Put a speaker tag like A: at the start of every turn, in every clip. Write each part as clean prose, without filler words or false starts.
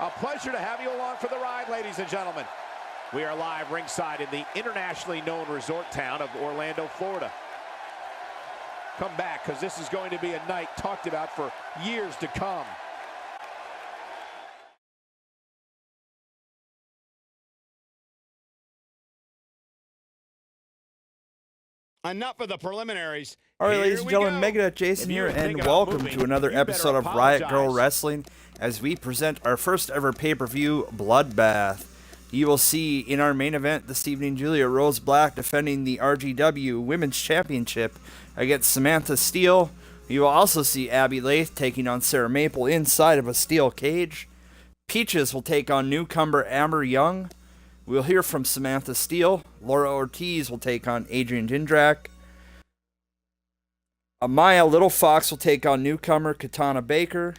A: A pleasure to have you along for the ride, ladies and gentlemen. We are live ringside in the internationally known resort town of Orlando, Florida. Come back, because this is going to be a night talked about for years to come.
B: Enough of the preliminaries.
C: All right, ladies and gentlemen, Megadeth Jason here, and welcome to another episode of Riot Girl Wrestling as we present our first ever pay-per-view, Bloodbath. You will see in our main event this evening, Julia Rose Black defending the RGW Women's Championship against Samantha Steele. You will also see Abby Lath taking on Sarah Maple inside of a steel cage. Peaches will take on newcomer Amber Young. We'll hear from Samantha Steele. Laura Ortiz will take on Adrian Jindrak. Amaya Little Fox will take on newcomer Katana Baker.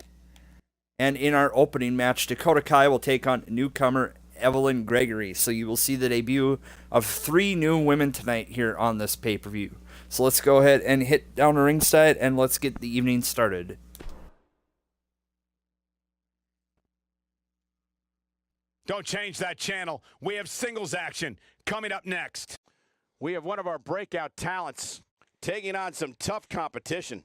C: And in our opening match, Dakota Kai will take on newcomer Evelyn Gregory. So you will see the debut of 3 new women tonight here on this pay-per-view. So let's go ahead and hit down the ringside and let's get the evening started.
B: Don't change that channel. We have singles action coming up next.
A: We have one of our breakout talents taking on some tough competition.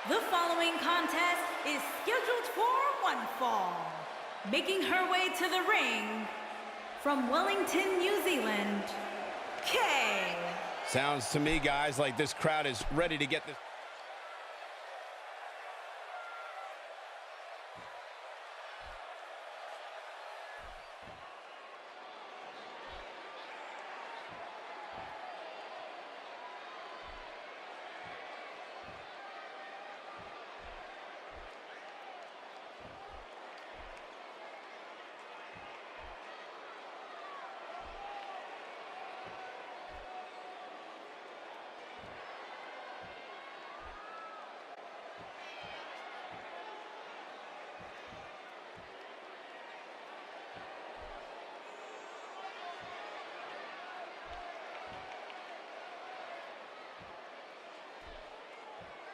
D: The following contest is scheduled for one fall. Making her way to the ring, from Wellington, New Zealand, Kay.
B: Sounds to me, guys, like this crowd is ready to get this.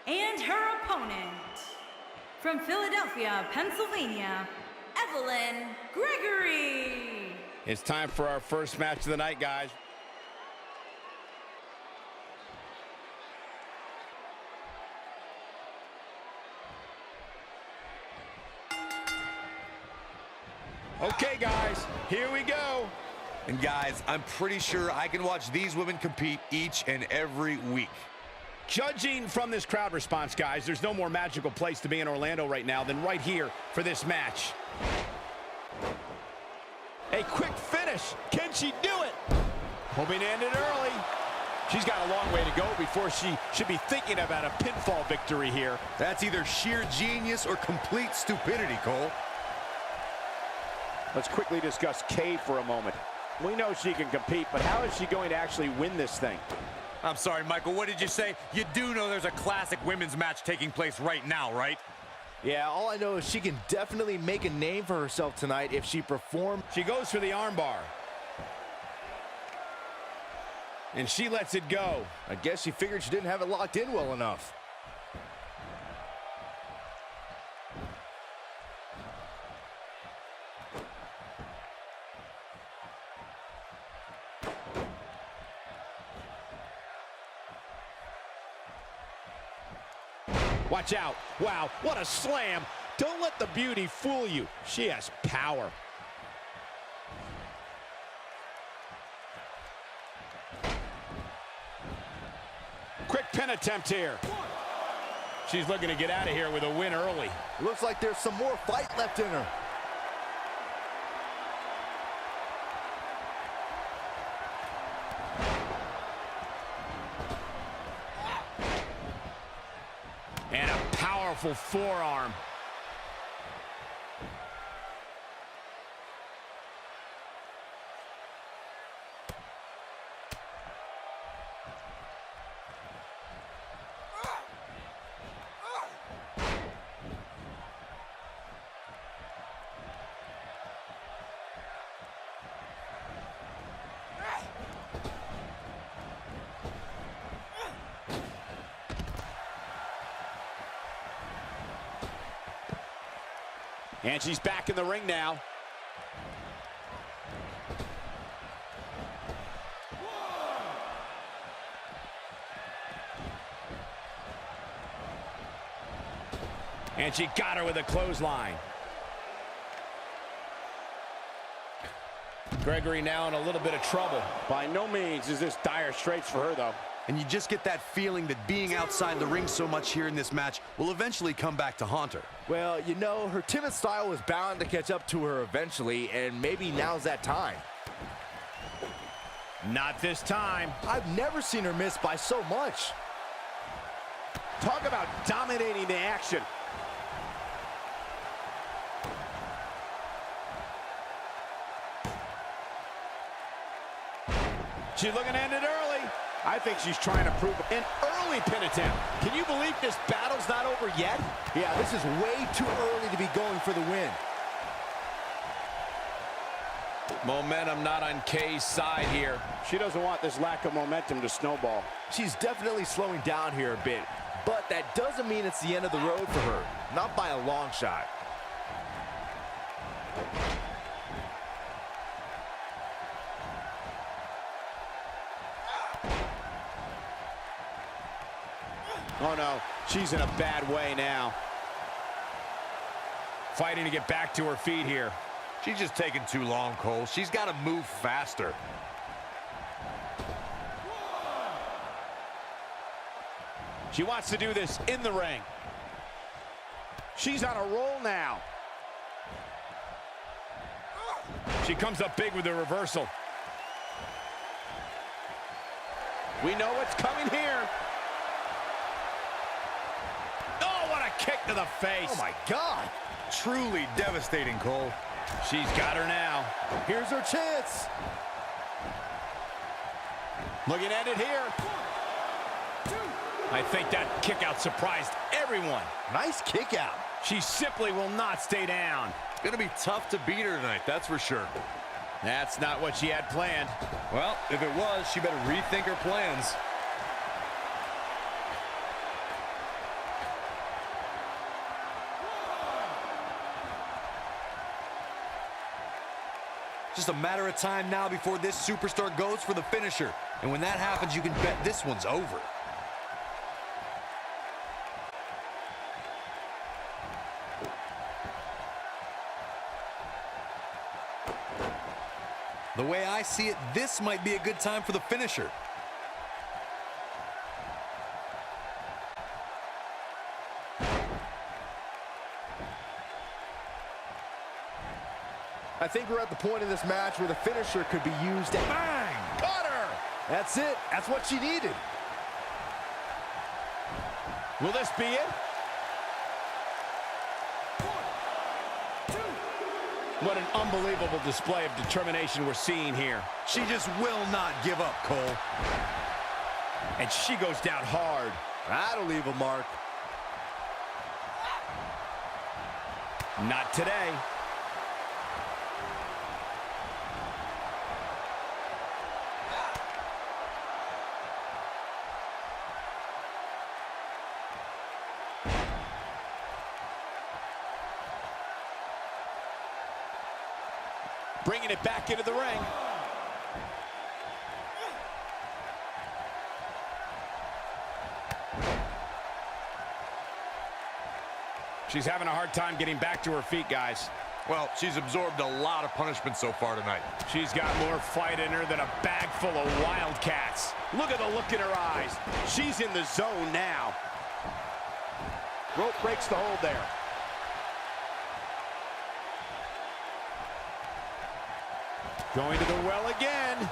D: And her opponent, from Philadelphia, Pennsylvania, Evelyn Gregory.
B: It's time for our first match of the night, guys.
A: Okay, guys, here we go.
E: And guys, I'm pretty sure I can watch these women compete each and every week.
A: Judging from this crowd response, guys, there's no more magical place to be in Orlando right now than right here for this match. A quick finish. Can she do it? Hoping to end it early. She's got a long way to go before she should be thinking about a pinfall victory here.
E: That's either sheer genius or complete stupidity, Cole.
A: Let's quickly discuss Kay for a moment. We know she can compete, but how is she going to actually win this thing?
E: I'm sorry, Michael, what did you say? You do know there's a classic women's match taking place right now, right?
F: Yeah, all I know is she can definitely make a name for herself tonight if she performs.
B: She goes for the armbar. And she lets it go.
F: I guess she figured she didn't have it locked in well enough.
A: Watch out. Wow, what a slam. Don't let the beauty fool you. She has power.
B: Quick pin attempt here. She's looking to get out of here with a win early.
F: Looks like there's some more fight left in her.
B: And a powerful forearm.
A: And she's back in the ring now.
B: And she got her with a clothesline. Gregory now in a little bit of trouble.
A: By no means is this dire straits for her, though.
E: And you just get that feeling that being outside the ring so much here in this match will eventually come back to haunt her.
F: Well, you know, her timid style was bound to catch up to her eventually, and maybe now's that time.
B: Not this time.
F: I've never seen her miss by so much.
A: Talk about dominating the action. She's looking to end it early. I think she's trying to prove an early pin attempt. Can you believe this battle's not over yet?
F: Yeah, this is way too early to be going for the win.
B: Momentum not on Kay's side here.
A: She doesn't want this lack of momentum to snowball.
F: She's definitely slowing down here a bit, but that doesn't mean it's the end of the road for her. Not by a long shot.
A: Oh no, she's in a bad way now.
B: Fighting to get back to her feet here.
E: She's just taking too long, Cole. She's got to move faster.
A: She wants to do this in the ring. She's on a roll now.
B: She comes up big with a reversal.
A: We know what's coming here.
B: Oh, what a kick to the face.
F: Oh my God.
E: Truly devastating, Cole.
B: She's got her now.
F: Here's her chance.
A: Looking at it here.
B: I think that kick out surprised everyone.
F: Nice kick out.
B: She simply will not stay down.
E: It's going to be tough to beat her tonight, that's for sure.
B: That's not what she had planned.
E: Well, if it was, she better rethink her plans. Just a matter of time now before this superstar goes for the finisher. And when that happens, you can bet this one's over. The way I see it, this might be a good time for the finisher.
F: I think we're at the point in this match where the finisher could be used at...
A: Bang! Got her!
F: That's it. That's what she needed.
A: Will this be it?
B: What an unbelievable display of determination we're seeing here.
E: She just will not give up, Cole.
B: And she goes down hard.
F: That'll leave a mark.
B: Not today.
A: Bringing it back into the ring.
B: She's having a hard time getting back to her feet, guys.
E: Well, she's absorbed a lot of punishment so far tonight.
B: She's got more fight in her than a bag full of wildcats.
A: Look at the look in her eyes. She's in the zone now. Rope breaks the hold there. Going to the well again.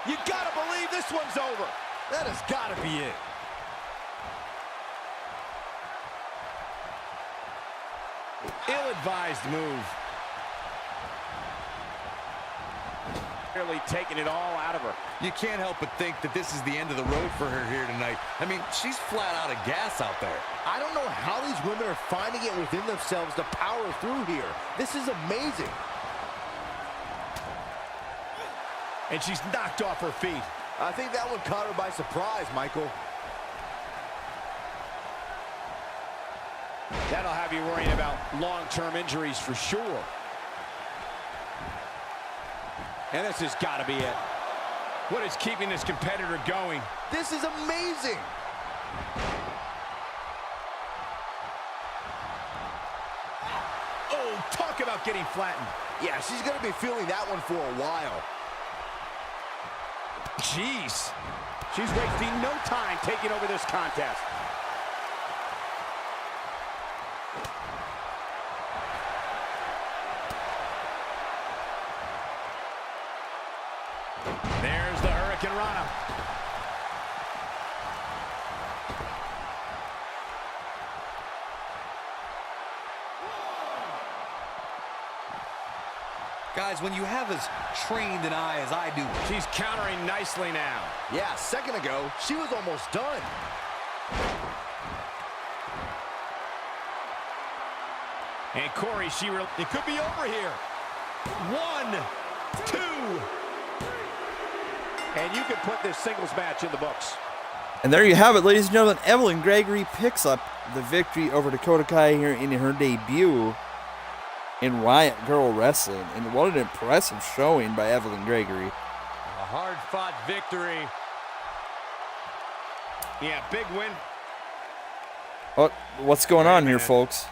A: You gotta believe this one's over.
F: That has got to be it.
B: Ill-advised move.
A: Really taking it all out of her.
E: You can't help but think that this is the end of the road for her here tonight. I mean, she's flat out of gas out there.
F: I don't know how these women are finding it within themselves to power through here. This is amazing.
A: And she's knocked off her feet.
F: I think that one caught her by surprise, Michael.
A: That'll have you worrying about long-term injuries for sure. And this has got to be it.
B: What is keeping this competitor going?
F: This is amazing.
A: Oh, talk about getting flattened.
F: Yeah, she's going to be feeling that one for a while.
A: Jeez. She's wasting no time taking over this contest.
B: There's the Hurricane Rana.
E: Guys, when you have as trained an eye as I do,
B: She's countering nicely now.
F: Yeah, a second ago, she was almost done.
B: And Corey, it could be over here. 1, 2.
A: And you can put this singles match in the books.
C: And there you have it, ladies and gentlemen. Evelyn Gregory picks up the victory over Dakota Kai here in her debut in Riot Girl Wrestling. And what an impressive showing by Evelyn Gregory.
B: A hard-fought victory. Yeah, big win.
C: What's going on here, folks?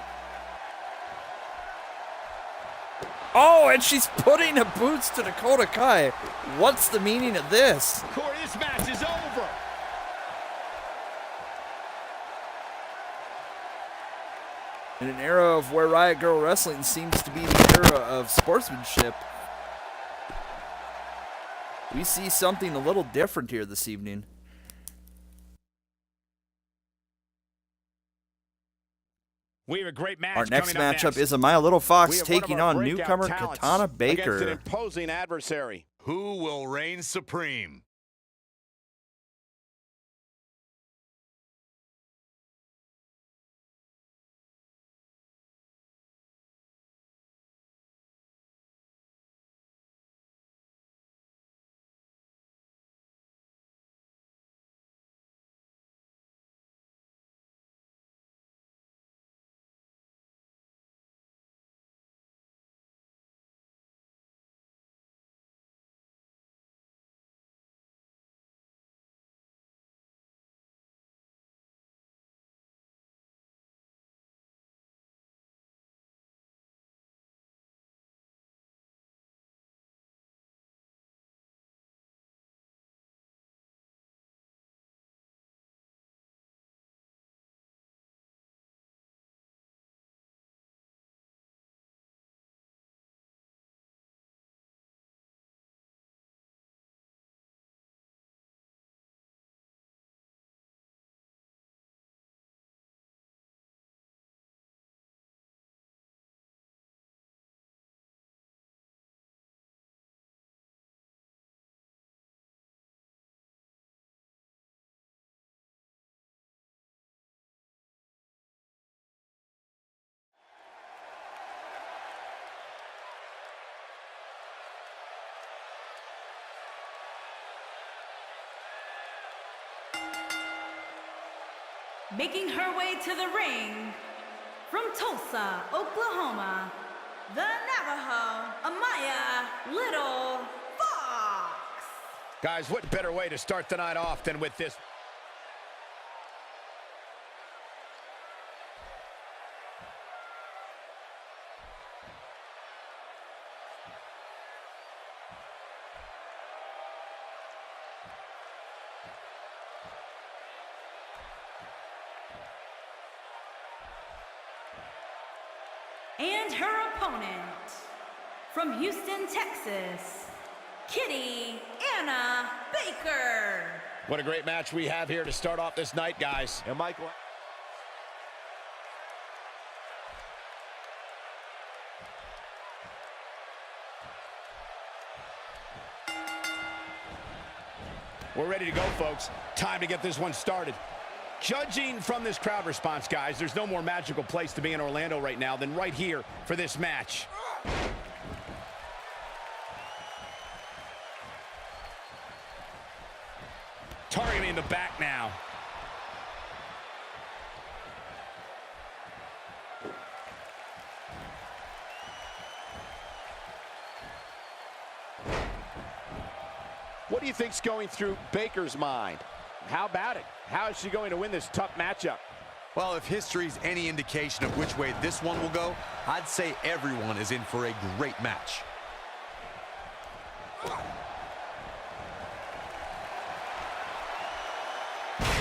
C: Oh, and she's putting the boots to Dakota Kai. What's the meaning of this?
B: Corey, this match is over.
C: In an era of where Riot Girl Wrestling seems to be the era of sportsmanship, we see something a little different here this evening.
B: We have a great match.
C: Our next
B: coming up
C: matchup
B: next.
C: is a My Little
A: We
C: Fox
A: have one of
C: taking
A: our
C: on
A: breakout
C: newcomer
A: talents
C: Katana
A: against an
C: Baker.
A: imposing adversary.
E: who will reign supreme?
D: Making her way to the ring from Tulsa, Oklahoma, the Navajo, Amaya Little Fox.
B: Guys, what better way to start the night off than with this?
D: And her opponent, from Houston, Texas, Kitty Anna Baker.
B: What a great match we have here to start off this night, guys.
F: And Michael,
B: We're ready to go, folks. Time to get this one started. Judging from this crowd response, guys, there's no more magical place to be in Orlando right now than right here for this match. Targeting the back now.
A: What do you think's going through Baker's mind? How about it? How is she going to win this tough matchup?
E: Well, if history's any indication of which way this one will go, I'd say everyone is in for a great match.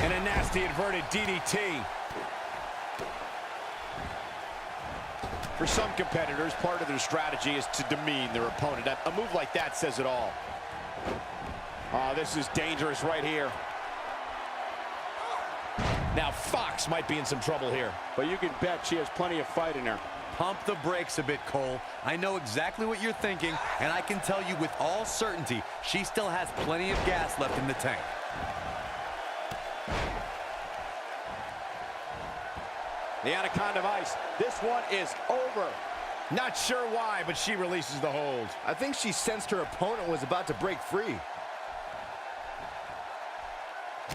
B: And a nasty inverted DDT.
A: For some competitors, part of their strategy is to demean their opponent. A move like that says it all. Oh, this is dangerous right here.
B: Now Fox might be in some trouble here.
A: But you can bet she has plenty of fight in her.
E: Pump the brakes a bit, Cole. I know exactly what you're thinking, and I can tell you with all certainty, she still has plenty of gas left in the tank.
A: The Anaconda Vice. This one is over.
B: Not sure why, but she releases the hold.
F: I think she sensed her opponent was about to break free.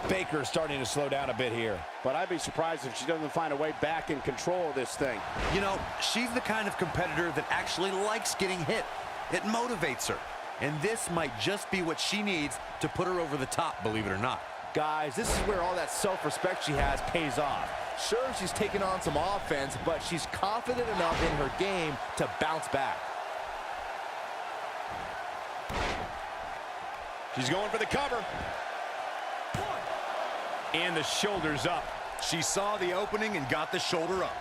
B: Baker starting to slow down a bit here.
A: But I'd be surprised if she doesn't find a way back in control of this thing.
E: You know, she's the kind of competitor that actually likes getting hit. It motivates her. And this might just be what she needs to put her over the top, believe it or not.
F: Guys, this is where all that self-respect she has pays off. Sure, she's taking on some offense, but she's confident enough in her game to bounce back.
B: She's going for the cover. And the shoulders up.
E: She saw the opening and got the shoulder up.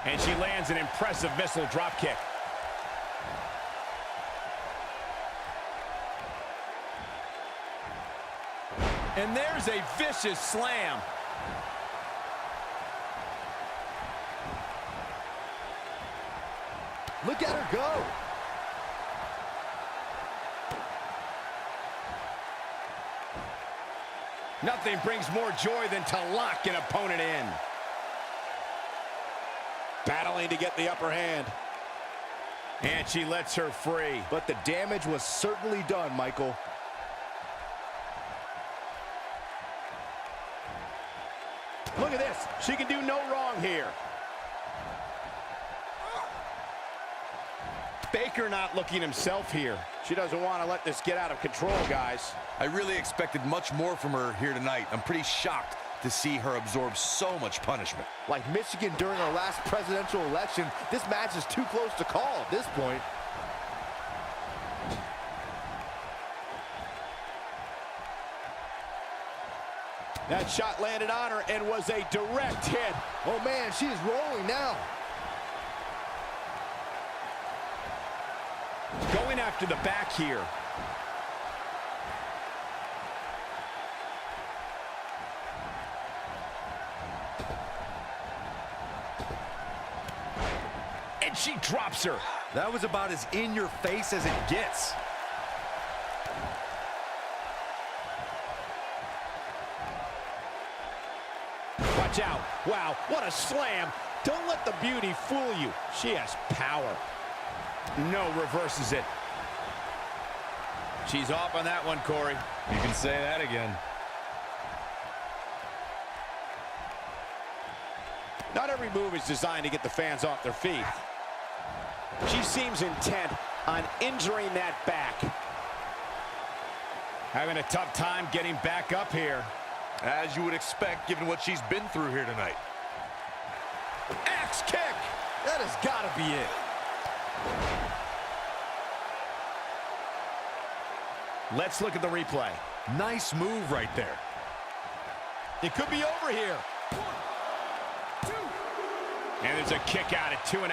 B: And she lands an impressive missile drop kick. And there's a vicious slam.
F: Look at her go.
B: Nothing brings more joy than to lock an opponent in.
A: Battling to get the upper hand.
B: And she lets her free.
F: But the damage was certainly done, Michael.
A: Look at this. She can do no wrong here.
B: Baker not looking himself here.
A: She doesn't want to let this get out of control, guys.
E: I really expected much more from her here tonight. I'm pretty shocked to see her absorb so much punishment.
F: Like Michigan during our last presidential election, this match is too close to call at this point.
A: That shot landed on her and was a direct hit.
F: Oh man, she is rolling now.
B: Going after the back here. And she drops her.
E: That was about as in your face as it gets.
A: Watch out. Wow, what a slam. Don't let the beauty fool you. She has power.
B: No, reverses it. She's off on that one, Corey.
E: You can say that again.
A: Not every move is designed to get the fans off their feet. She seems intent on injuring that back.
B: Having a tough time getting back up here.
E: As you would expect, given what she's been through here tonight.
B: Axe kick!
F: That has got to be it.
B: Let's look at the replay.
E: Nice move right there.
B: It could be over here. And there's a kick out at 2.5.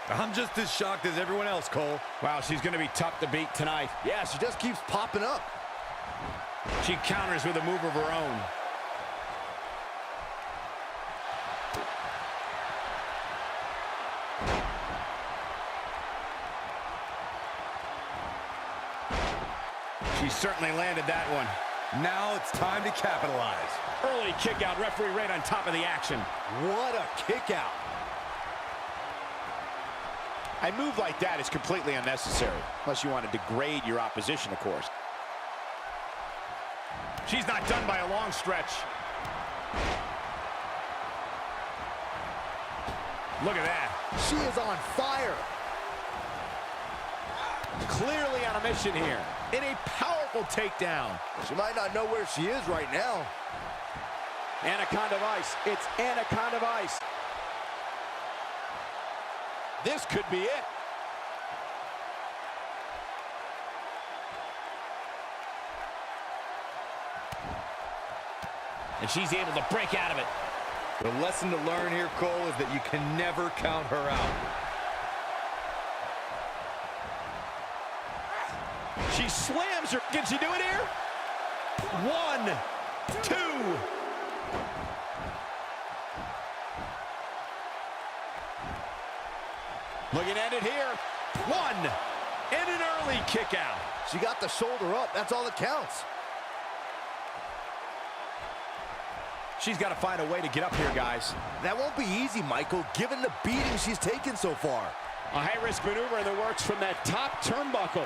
E: I'm just as shocked as everyone else, Cole.
B: Wow, she's going to be tough to beat tonight.
F: Yeah, she just keeps popping up.
B: She counters with a move of her own. She certainly landed that one.
E: Now it's time to capitalize.
B: Early kick out, referee right on top of the action.
F: What a kick out.
A: A move like that is completely unnecessary, unless you want to degrade your opposition, of course.
B: She's not done by a long stretch. Look at that.
F: She is on fire.
A: Clearly on a mission here.
F: In a powerful takedown. She might not know where she is right now.
A: Anaconda Vice. It's Anaconda Vice. This could be it.
B: And she's able to break out of it.
E: The lesson to learn here, Cole, is that you can never count her out.
A: She slams her. Can she do it here?
B: 1, 2.
A: Looking at it here.
B: 1. And an early kick out.
F: She got the shoulder up. That's all that counts.
B: She's got to find a way to get up here, guys.
F: That won't be easy, Michael, given the beating she's taken so far.
A: A high-risk maneuver in the works from that top turnbuckle.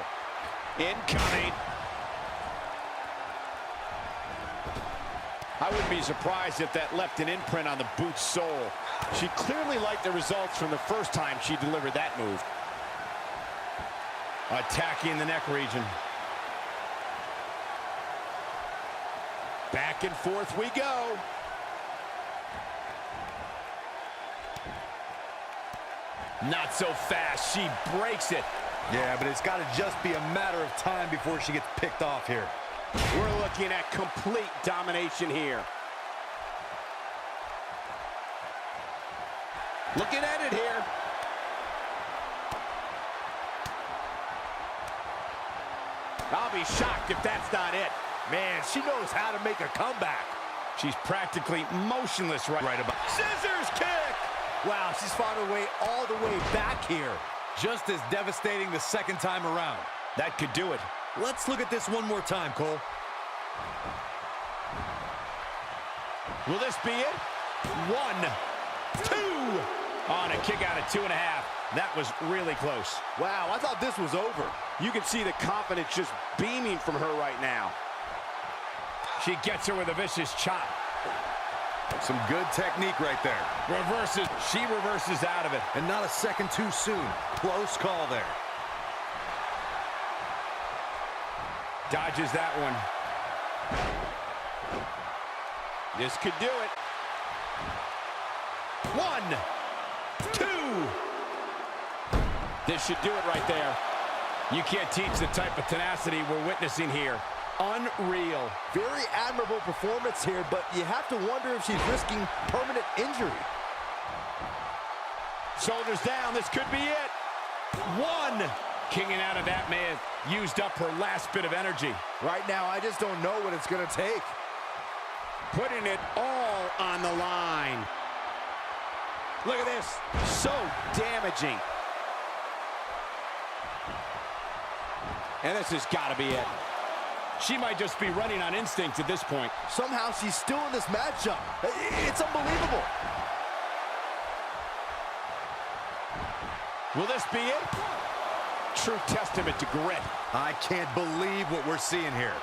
A: Incoming. I wouldn't be surprised if that left an imprint on the boot's sole. She clearly liked the results from the first time she delivered that move.
B: Attacking the neck region.
A: Back and forth we go.
B: Not so fast. She breaks it.
E: Yeah, but it's got to just be a matter of time before she gets picked off here.
A: We're looking at complete domination here. Looking at it here. I'll be shocked if that's not it.
F: Man, she knows how to make a comeback.
B: She's practically motionless right about.
F: Scissors kick! Wow, she's found her way all the way back here.
E: Just as devastating the second time around.
B: That could do it.
E: Let's look at this one more time, Cole.
B: Will this be it? 1, 2. On a kick out at 2.5. That was really close.
F: Wow, I thought this was over.
A: You can see the confidence just beaming from her right now.
B: She gets her with a vicious chop.
E: Some good technique right there.
B: Reverses. She reverses out of it.
E: And not a second too soon. Close call there.
B: Dodges that one.
A: This could do it.
B: 1, 2.
A: This should do it right there.
B: You can't teach the type of tenacity we're witnessing here. Unreal.
F: Very admirable performance here, but you have to wonder if she's risking permanent injury.
A: Shoulders down, this could be it.
B: 1. Kicking out of that may have used up her last bit of energy.
F: Right now, I just don't know what it's going to take.
A: Putting it all on the line. Look at this. So damaging. And this has got to be it.
B: She might just be running on instinct at this point.
F: Somehow she's still in this matchup. It's unbelievable.
A: Will this be it? True testament to grit.
E: I can't believe what we're seeing here.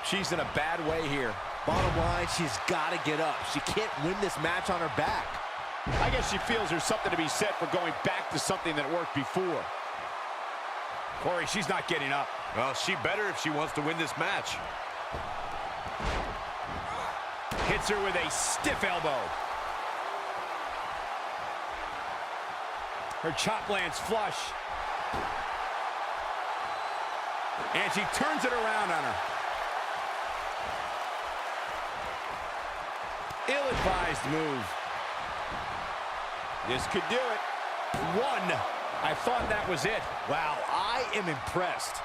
B: She's in a bad way here.
F: Bottom line, she's got to get up. She can't win this match on her back.
A: I guess she feels there's something to be said for going back to something that worked before.
B: Corey, she's not getting up.
E: Well, she better if she wants to win this match.
B: Hits her with a stiff elbow. Her chop lands flush. And she turns it around on her. Ill-advised move.
A: This could do it.
B: One. I thought that was it.
F: Wow, I am impressed.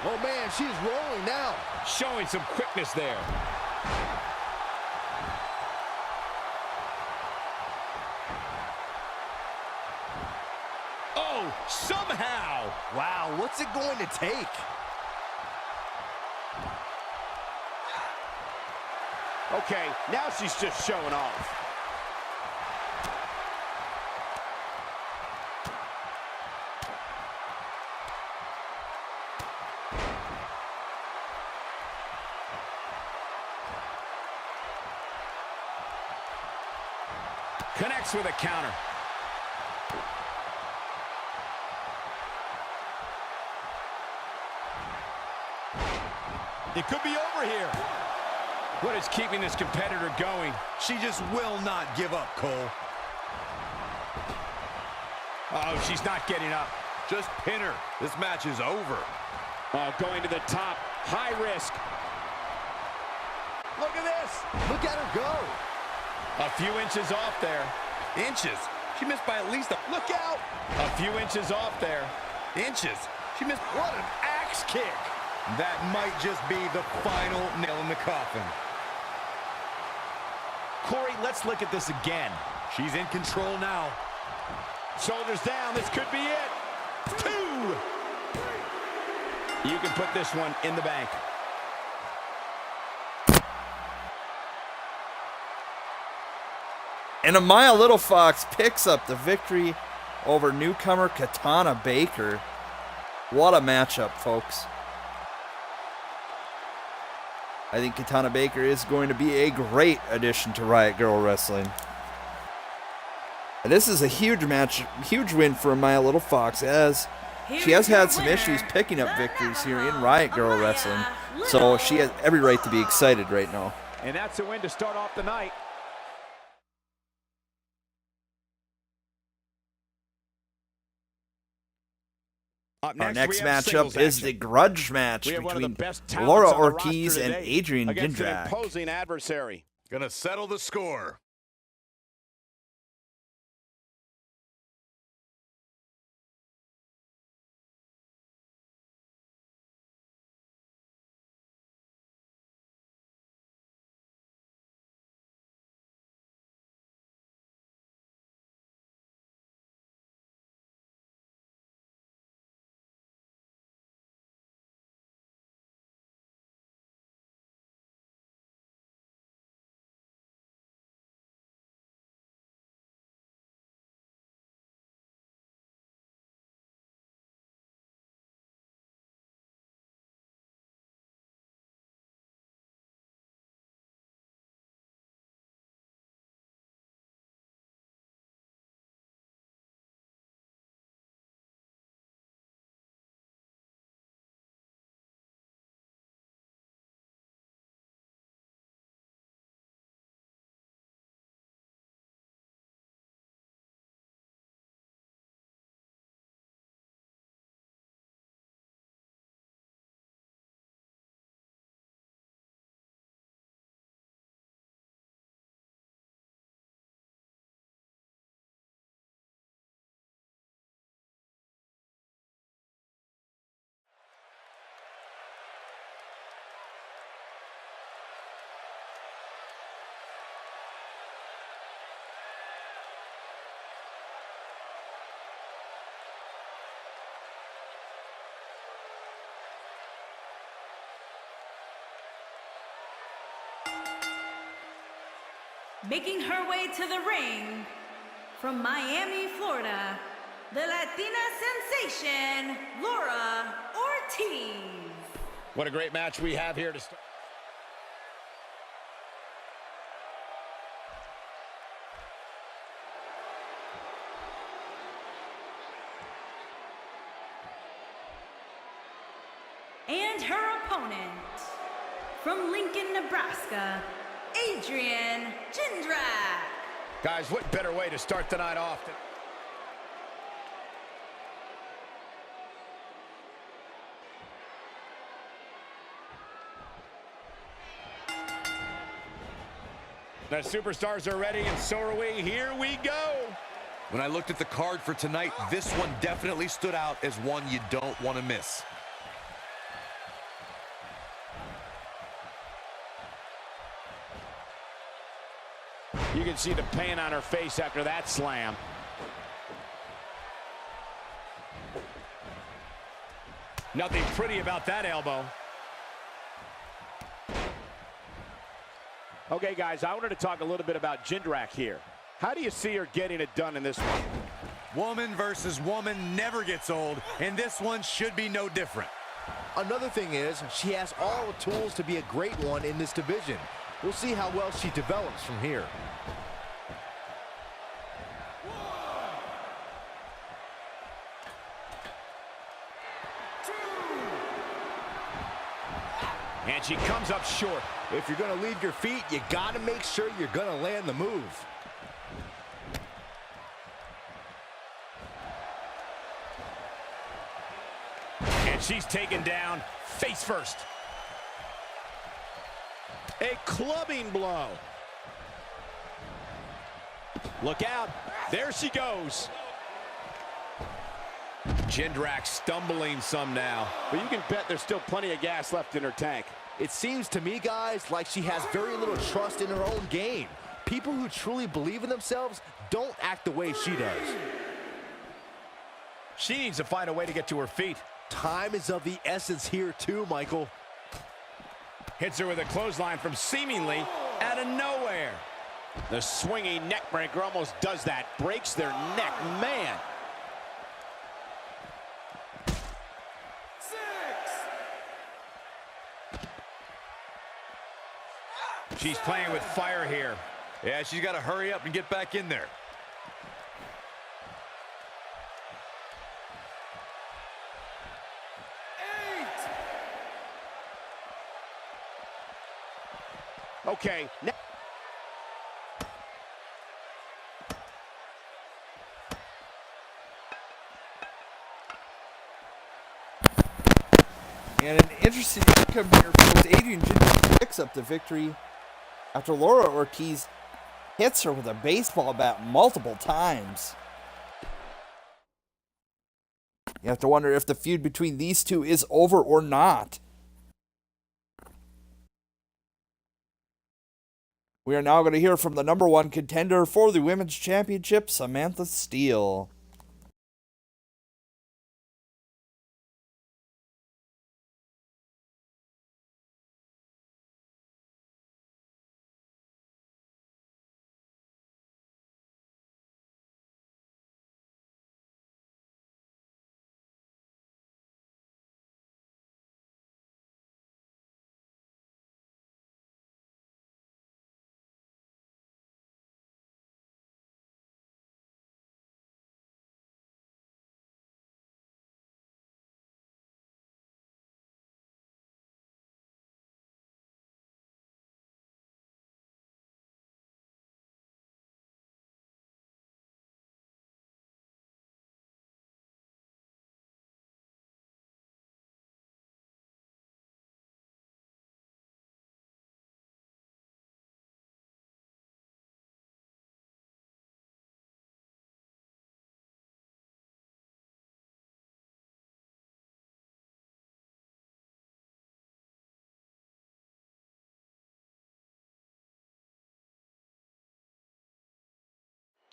F: Oh, man, she's rolling now.
B: Showing some quickness there. Oh, somehow.
F: Wow, what's it going to take?
A: Okay, now she's just showing off.
B: Connects with a counter.
A: It could be over here.
B: What is keeping this competitor going?
E: She just will not give up, Cole.
B: Oh, she's not getting up.
E: Just pin her. This match is over.
A: Oh, going to the top. High risk. Look at this.
F: Look at her go.
B: A few inches off there.
E: Inches. She missed by at least a...
A: Look out.
B: A few inches off there.
E: Inches. She missed...
F: What an axe kick.
E: That might just be the final nail in the coffin.
A: Corey, let's look at this again.
E: She's in control now.
A: Shoulders down. This could be it. 2.
B: You can put this one in the bank.
C: And Amaya Little Fox picks up the victory over newcomer Katana Baker. What a matchup, folks. I think Katana Baker is going to be a great addition to Riot Girl Wrestling. And this is a huge match, huge win for Amaya Little Fox, as she has had some issues picking up victories here in Riot Girl Wrestling. So she has every right to be excited right now.
A: And that's a win to start off the night.
C: Our next matchup is the grudge match between Laura Ortiz and Adrian
A: against an
C: Gindrak.
A: imposing adversary.
E: Gonna settle the score.
D: Making her way to the ring from Miami, Florida, the Latina sensation, Laura Ortiz. Ortiz.
B: What a great match we have here to start.
D: And her opponent, from Lincoln, Nebraska, Adrian Jindrak.
B: Guys, what better way to start the night off? The superstars are ready, and so are we. Here we go.
E: When I looked at the card for tonight, this one definitely stood out as one you don't want to miss.
A: You can see the pain on her face after that slam.
B: Nothing pretty about that elbow.
A: Okay, guys, I wanted to talk a little bit about Jindrak here. How do you see her getting it done in this one?
E: Woman versus woman never gets old, and this one should be no different.
F: Another thing is, she has all the tools to be a great one in this division. We'll see how well she develops from here.
B: And she comes up short.
F: If you're going to leave your feet, you got to make sure you're going to land the move.
B: And she's taken down face first.
A: A clubbing blow. Look out. There she goes.
B: Jindrak stumbling some now.
A: But you can bet there's still plenty of gas left in her tank.
F: It seems to me, guys, like she has very little trust in her own game. People who truly believe in themselves don't act the way she does.
B: She needs to find a way to get to her feet.
F: Time is of the essence here too, Michael.
B: Hits her with a clothesline from seemingly out of nowhere.
A: The swinging neck breaker almost does that. Breaks their neck. Man.
B: She's playing with fire here.
E: Yeah, she's got to hurry up and get back in there.
A: Okay.
C: And an interesting outcome here because Adrian Jindrak picks up the victory after Laura Ortiz hits her with a baseball bat multiple times. You have to wonder if the feud between these two is over or not. We are now going to hear from the number one contender for the Women's Championship, Samantha Steele.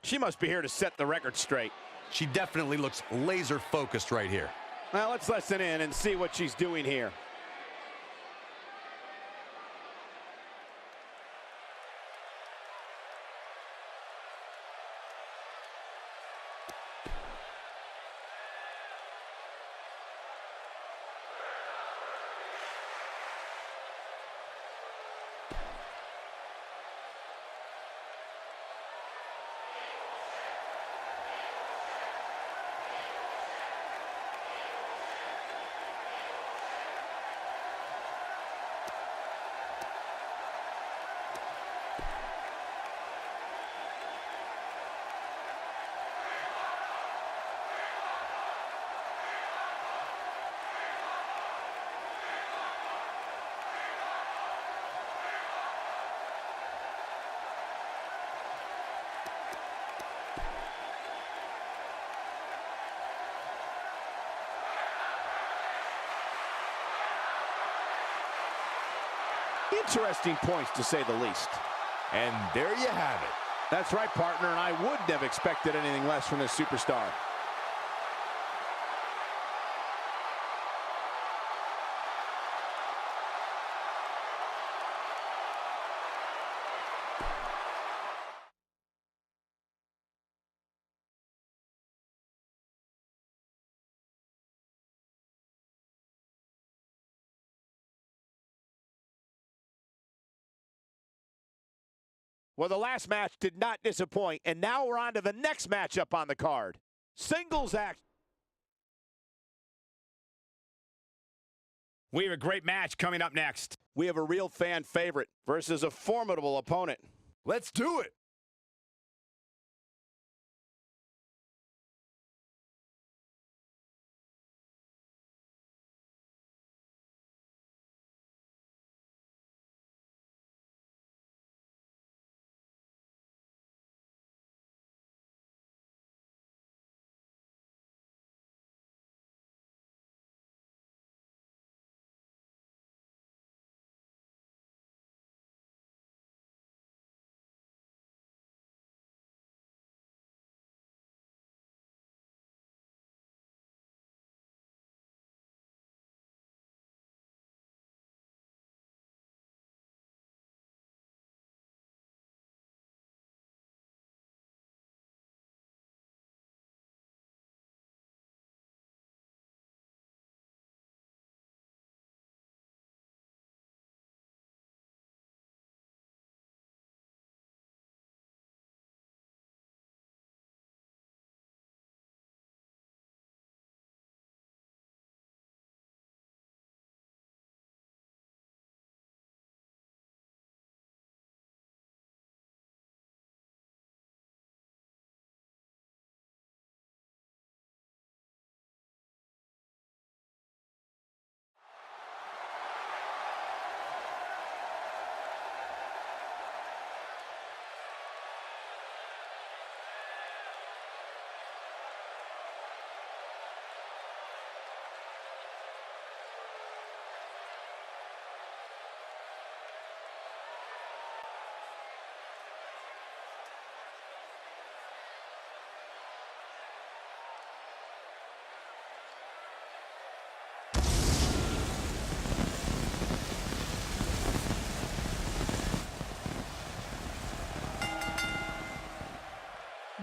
A: She must be here to set the record straight.
E: She definitely looks laser focused right here.
A: Now let's listen in and see what she's doing here. Interesting points, to say the least.
F: And there you have it.
A: That's right, partner, and I wouldn't have expected anything less from this superstar. Well, the last match did not disappoint, and now we're on to the next matchup on the card. Singles action.
B: We have a great match coming up next.
A: We have a real fan favorite versus a formidable opponent.
F: Let's do it.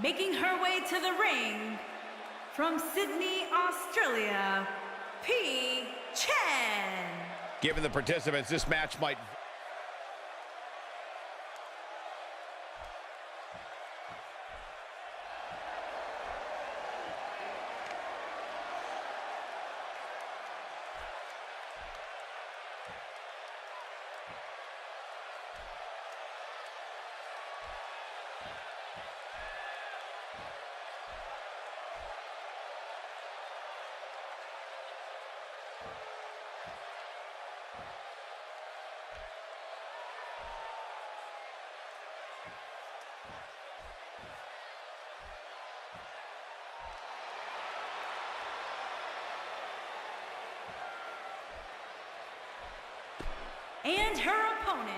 D: Making her way to the ring, from Sydney, Australia, P. Chen.
B: Given the participants, this match might...
D: And her opponent.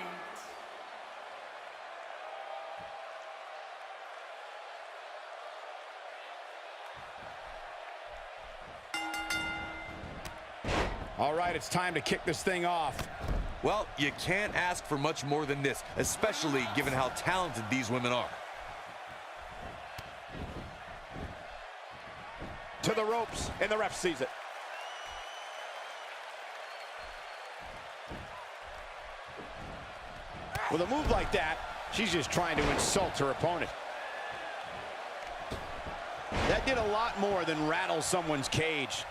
B: All right, it's time to kick this thing off.
E: Well, you can't ask for much more than this, especially given how talented these women are.
A: To the ropes, and the ref sees it. With a move like that, she's just trying to insult her opponent. That did a lot more than rattle someone's cage.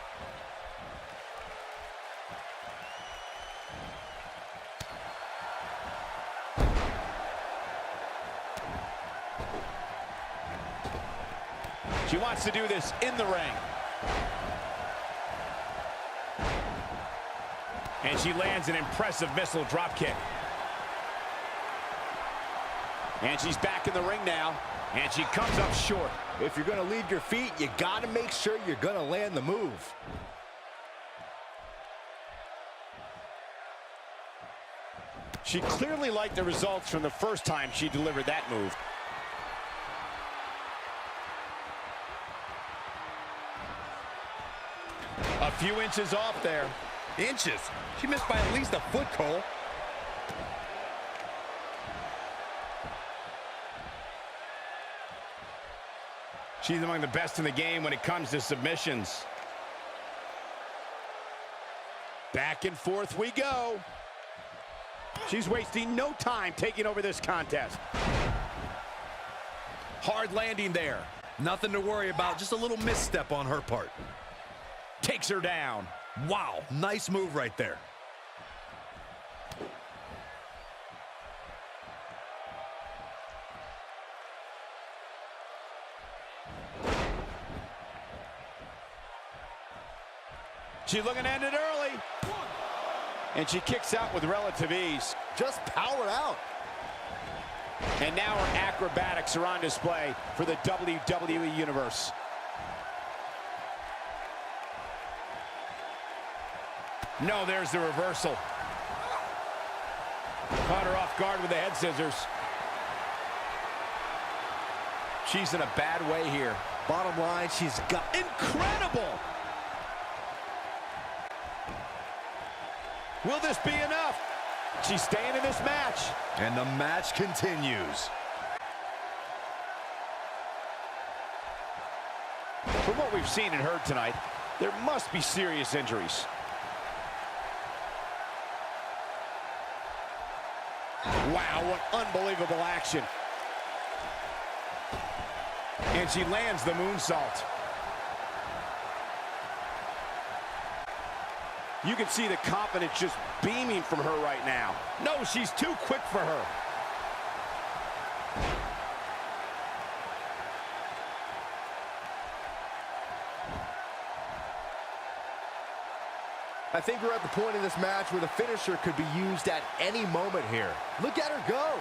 A: She wants to do this in the ring.
B: And she lands an impressive missile drop kick.
A: And she's back in the ring now.
B: And she comes up short.
F: If you're going to leave your feet, you got to make sure you're going to land the move.
A: She clearly liked the results from the first time she delivered that move.
B: A few inches off there.
E: Inches? She missed by at least a foot, Cole.
B: She's among the best in the game when it comes to submissions.
A: Back and forth we go. She's wasting no time taking over this contest.
B: Hard landing there.
E: Nothing to worry about, just a little misstep on her part.
B: Takes her down.
E: Wow, nice move right there.
A: She's looking to end it early. And she kicks out with relative ease.
F: Just power out.
A: And now her acrobatics are on display for the WWE Universe.
B: No, there's the reversal. Caught her off guard with the head scissors. She's in a bad way here.
F: Bottom line, she's got
A: Incredible! Will this be enough? She's staying in this match.
E: And the match continues.
A: From what we've seen and heard tonight, there must be serious injuries. Wow, what unbelievable action.
B: And she lands the moonsault.
A: You can see the confidence just beaming from her right now.
B: No, she's too quick for her.
F: I think we're at the point in this match where the finisher could be used at any moment here. Look at her go.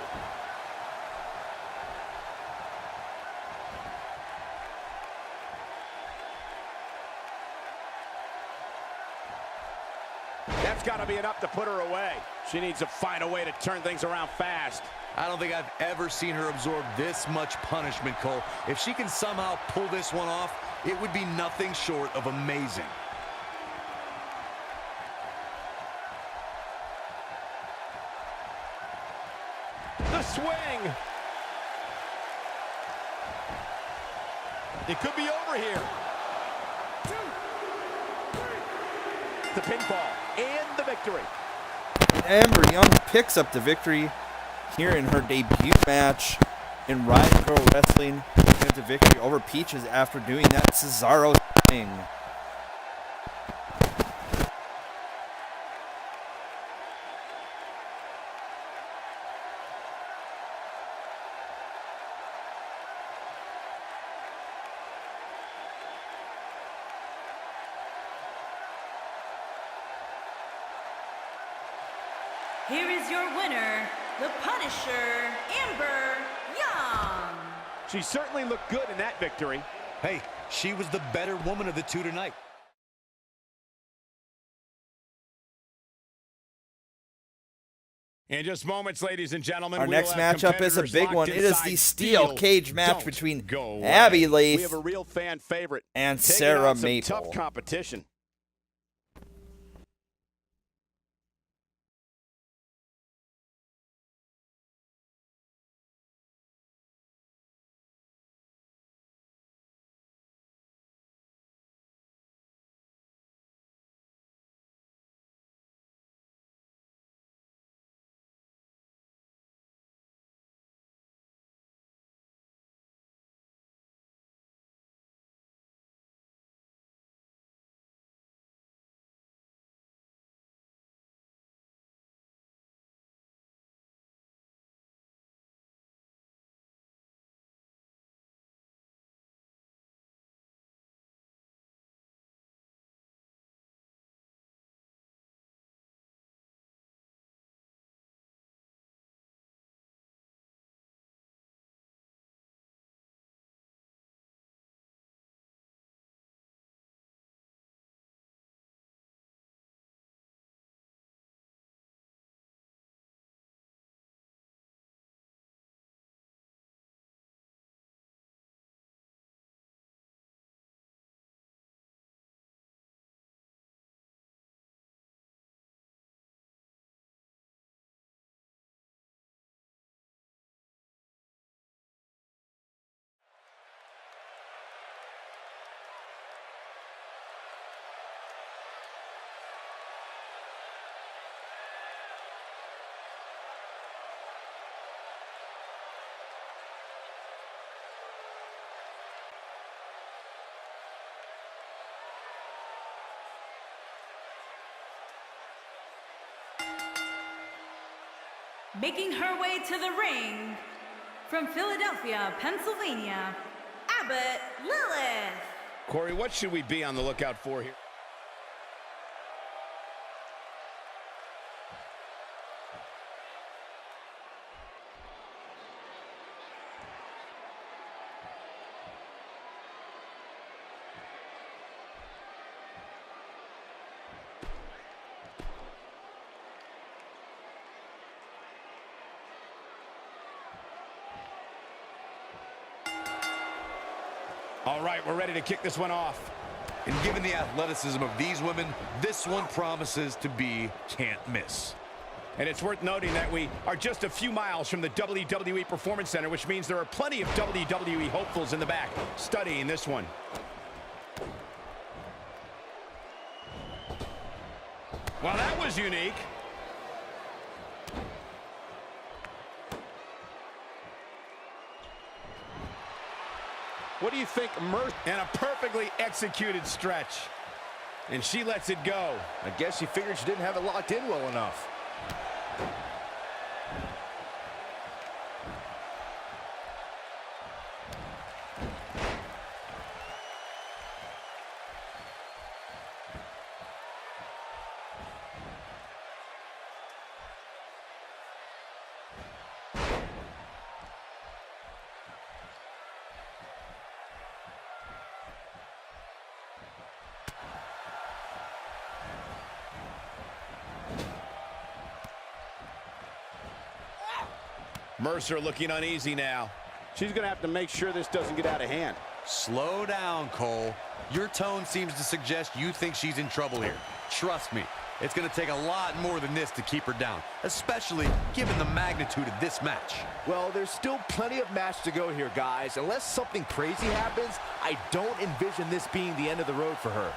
A: That's got to be enough to put her away. She needs to find a way to turn things around fast.
E: I don't think I've ever seen her absorb this much punishment, Cole. If she can somehow pull this one off, it would be nothing short of amazing.
A: The swing. It could be over here. The pinfall and the victory.
C: Amber Young picks up the victory here in her debut match in Riot Girl Wrestling. Gets the victory over Peaches after doing that Cesaro thing.
D: Here is your winner, the Punisher, Amber Young.
A: She certainly looked good in that victory.
E: Hey, she was the better woman of the two tonight.
B: In just moments, ladies and gentlemen,
C: Our
B: we
C: next
B: will have
C: matchup is a
B: competitors
C: big
B: locked
C: one. It is
B: inside
C: the steel cage match
B: Don't
C: between
B: go away.
C: Abby
A: We
C: Lath
A: have a real fan favorite
C: and
A: taking
C: Sarah
A: on some
C: Maple.
A: tough competition.
D: Making her way to the ring, from Philadelphia, Pennsylvania, Abbott Lilith.
B: Corey, what should we be on the lookout for here? All right, we're ready to kick this one off.
E: And given the athleticism of these women, this one promises to be can't miss.
B: And it's worth noting that we are just a few miles from the WWE Performance Center, which means there are plenty of WWE hopefuls in the back studying this one. Well, that was unique.
A: What do you think, Mercer?
B: And a perfectly executed stretch. And she lets it go.
A: I guess she figured she didn't have it locked in well enough.
B: Mercer looking uneasy now.
A: She's going to have to make sure this doesn't get out of hand.
E: Slow down, Cole. Your tone seems to suggest you think she's in trouble here. Trust me, it's going to take a lot more than this to keep her down, especially given the magnitude of this match.
F: Well, there's still plenty of match to go here, guys. Unless something crazy happens, I don't envision this being the end of the road for her.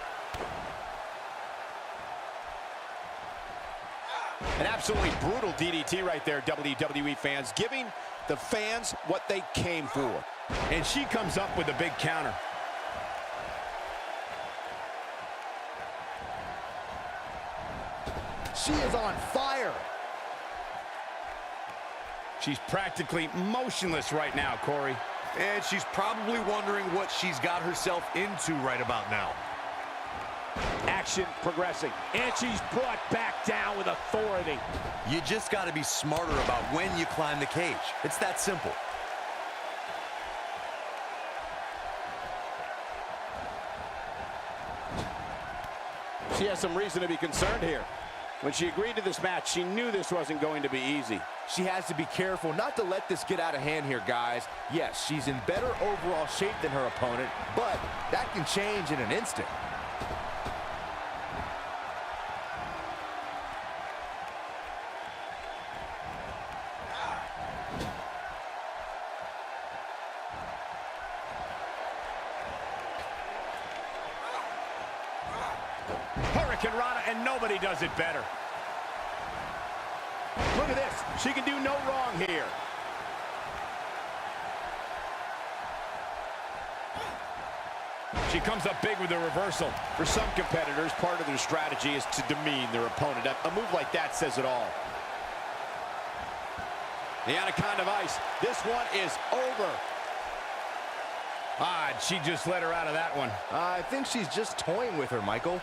A: An absolutely brutal DDT right there, WWE fans, giving the fans what they came for.
B: And she comes up with a big counter.
F: She is on fire.
B: She's practically motionless right now, Corey.
E: And she's probably wondering what she's got herself into right about now.
A: Action progressing, and she's brought back down with authority.
E: You just got to be smarter about when you climb the cage. It's that simple.
A: She has some reason to be concerned here. When she agreed to this match, she knew this wasn't going to be easy.
F: She has to be careful not to let this get out of hand here, guys. Yes, she's in better overall shape than her opponent, but that can change in an instant.
B: Hurricane Rana, and nobody does it better.
A: Look at this. She can do no wrong here.
B: She comes up big with a reversal.
A: For some competitors, part of their strategy is to demean their opponent. A move like that says it all. The Anaconda Vice. This one is over.
B: Ah, she just let her out of that one.
F: I think she's just toying with her, Michael.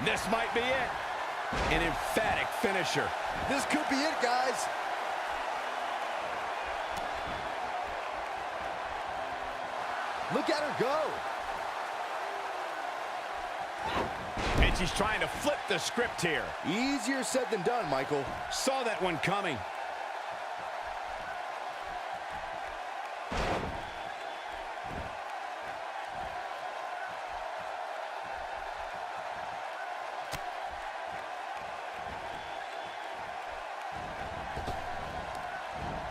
B: This might be it. An emphatic finisher.
F: This could be it, guys. Look at her go.
B: And she's trying to flip the script here.
F: Easier said than done, Michael.
B: Saw that one coming.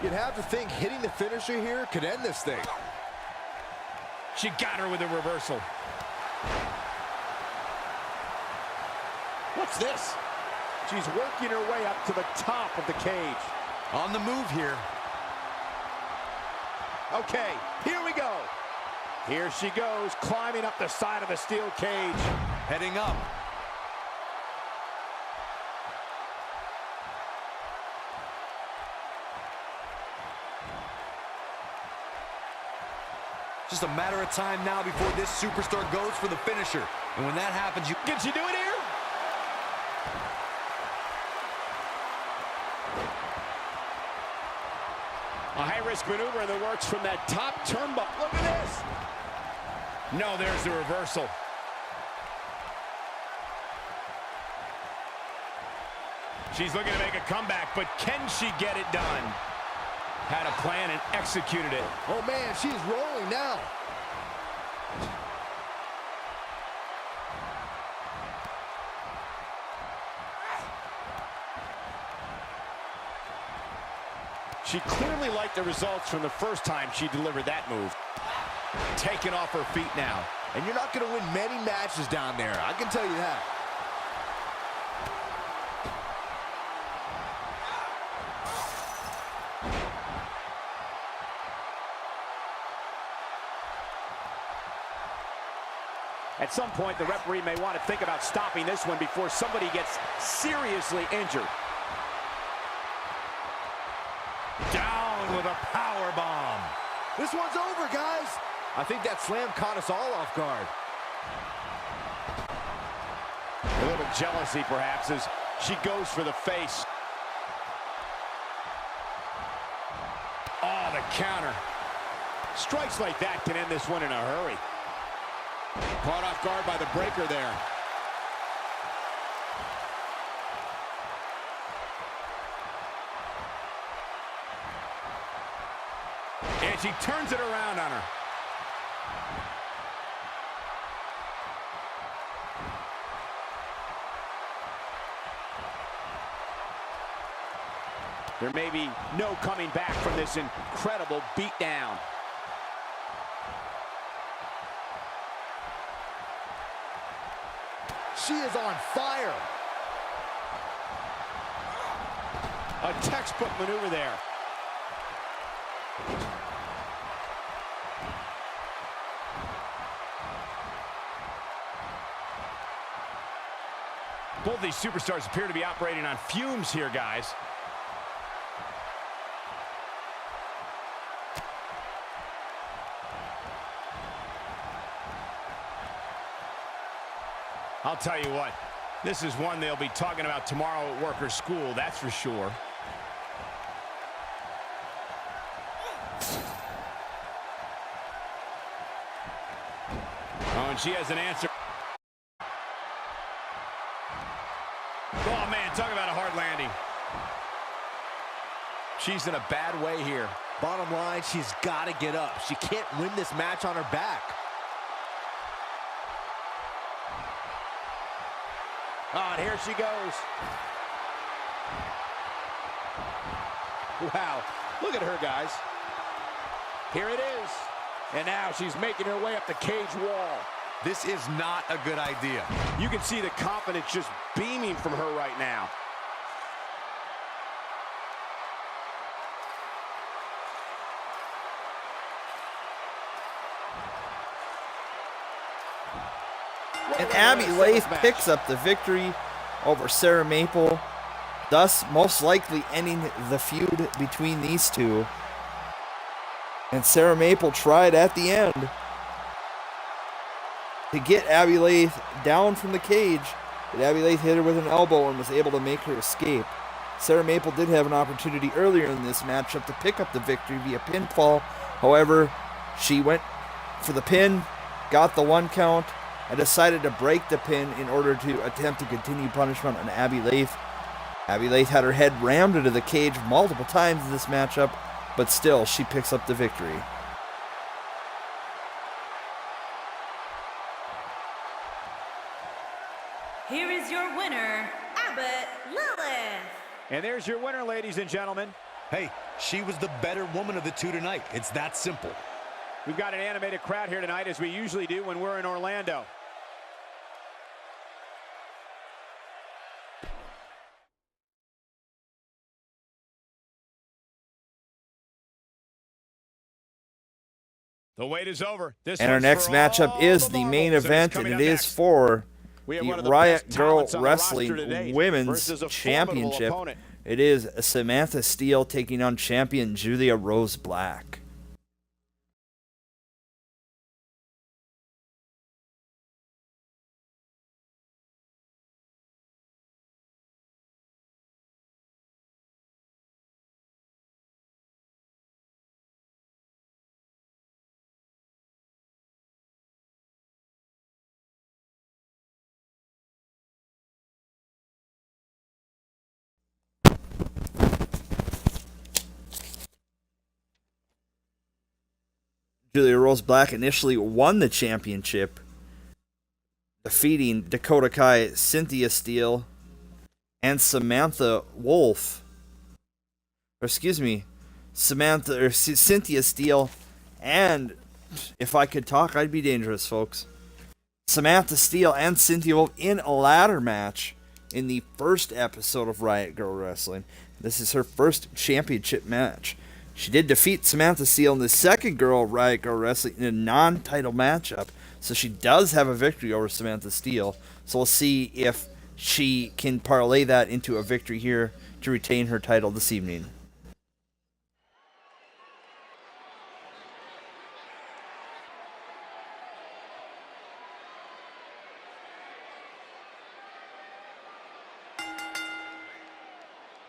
F: You'd have to think hitting the finisher here could end this thing.
B: She got her with a reversal.
A: What's this? She's working her way up to the top of the cage.
E: On the move here.
A: Okay, here we go. Here she goes, climbing up the side of the steel cage.
E: Heading up. Just a matter of time now before this superstar goes for the finisher. And when that happens, you...
A: Can she do it here? A high-risk maneuver in the works from that top turnbuckle. Look at this.
B: No, there's the reversal. She's looking to make a comeback, but can she get it done? Had a plan and executed it.
F: Oh, man, she's rolling now.
A: She clearly liked the results from the first time she delivered that move.
B: Taken off her feet now.
F: And you're not going to win many matches down there, I can tell you that.
A: At some point, the referee may want to think about stopping this one before somebody gets seriously injured.
B: Down with a power bomb.
F: This one's over, guys. I think that slam caught us all off guard.
A: A little jealousy, perhaps, as she goes for the face.
B: Oh, the counter.
A: Strikes like that can end this one in a hurry. Caught off guard by the breaker there.
B: And she turns it around on her.
A: There may be no coming back from this incredible beatdown.
F: She is on fire.
A: A textbook maneuver there.
B: Both these superstars appear to be operating on fumes here, guys. I'll tell you what, this is one they'll be talking about tomorrow at work or school, that's for sure. Oh, and she has an answer. Oh, man, talk about a hard landing. She's in a bad way here.
F: Bottom line, she's got to get up. She can't win this match on her back.
A: Oh, and here she goes. Wow, look at her, guys. Here it is. And now she's making her way up the cage wall.
E: This is not a good idea.
A: You can see the confidence just beaming from her right now.
C: And Abby Lath picks up the victory over Sarah Maple, thus most likely ending the feud between these two. And Sarah Maple tried at the end to get Abby Lath down from the cage, but Abby Lath hit her with an elbow and was able to make her escape. Sarah Maple did have an opportunity earlier in this matchup to pick up the victory via pinfall. However, she went for the pin, got the 1 count, and decided to break the pin in order to attempt to continue punishment on Abby Lath. Abby Lath had her head rammed into the cage multiple times in this matchup, but still, she picks up the victory.
D: Here is your winner, Abbott Lilith.
A: And there's your winner, ladies and gentlemen.
E: Hey, she was the better woman of the two tonight. It's that simple.
A: We've got an animated crowd here tonight, as we usually do when we're in Orlando.
B: The wait is over.
C: And our next matchup is the main event, and it is for the Riot Girl Wrestling Women's Championship. It is Samantha Steele taking on champion Julia Rose Black. Julia Rose Black initially won the championship, defeating Dakota Kai, Cynthia Steele, and Samantha Wolf. Cynthia Steele, and if I could talk, I'd be dangerous, folks. Samantha Steele and Cynthia Wolf in a ladder match in the first episode of Riot Girl Wrestling. This is her first championship match. She did defeat Samantha Steele in the second Girl Riot Girl Wrestling in a non-title matchup, so she does have a victory over Samantha Steele. So we'll see if she can parlay that into a victory here to retain her title this evening.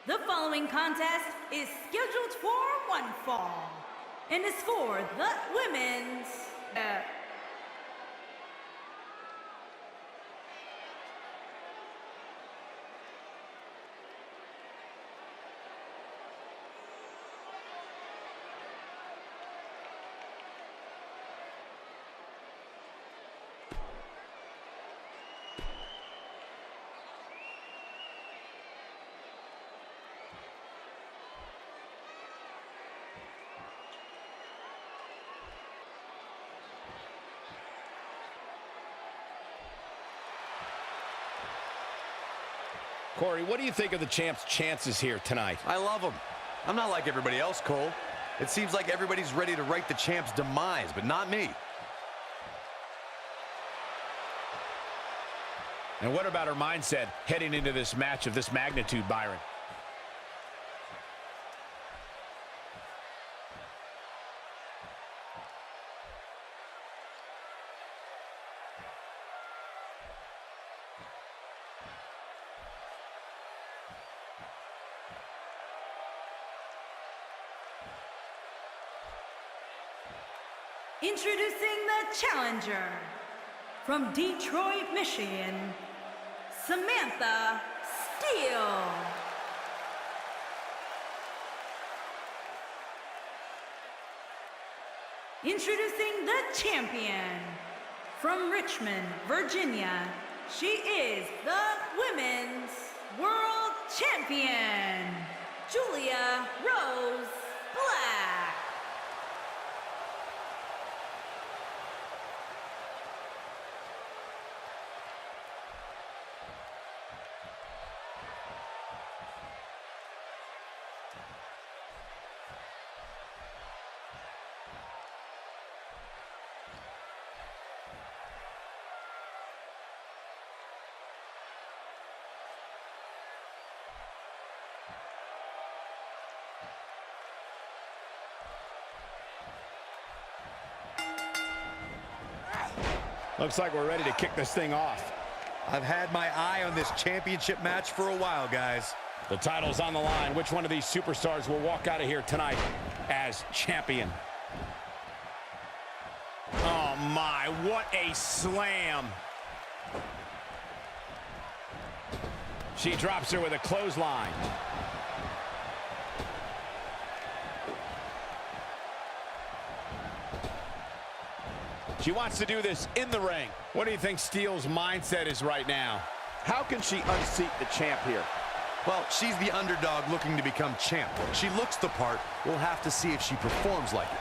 D: The following contest is scheduled for one fall and is for the women's
B: Corey, what do you think of the champ's chances here tonight?
E: I love them. I'm not like everybody else, Cole. It seems like everybody's ready to write the champ's demise, but not me.
B: And what about her mindset heading into this match of this magnitude, Byron?
D: Introducing the challenger from Detroit, Michigan, Samantha Steele. Introducing the champion from Richmond, Virginia. She is the Women's World Champion, Julia Rose Black.
B: Looks like we're ready to kick this thing off.
E: I've had my eye on this championship match for a while, guys.
B: The title's on the line. Which one of these superstars will walk out of here tonight as champion? Oh my, what a slam. She drops her with a clothesline. She wants to do this in the ring. What do you think Steele's mindset is right now?
A: How can she unseat the champ here?
E: Well, she's the underdog looking to become champ. She looks the part. We'll have to see if she performs like it.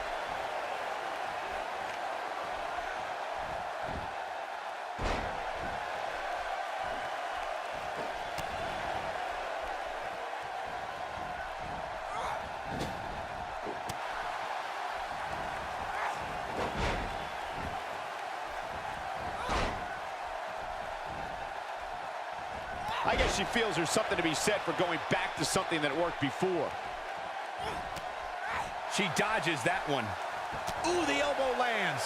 A: I guess she feels there's something to be said for going back to something that worked before.
B: She dodges that one. Ooh, the elbow lands.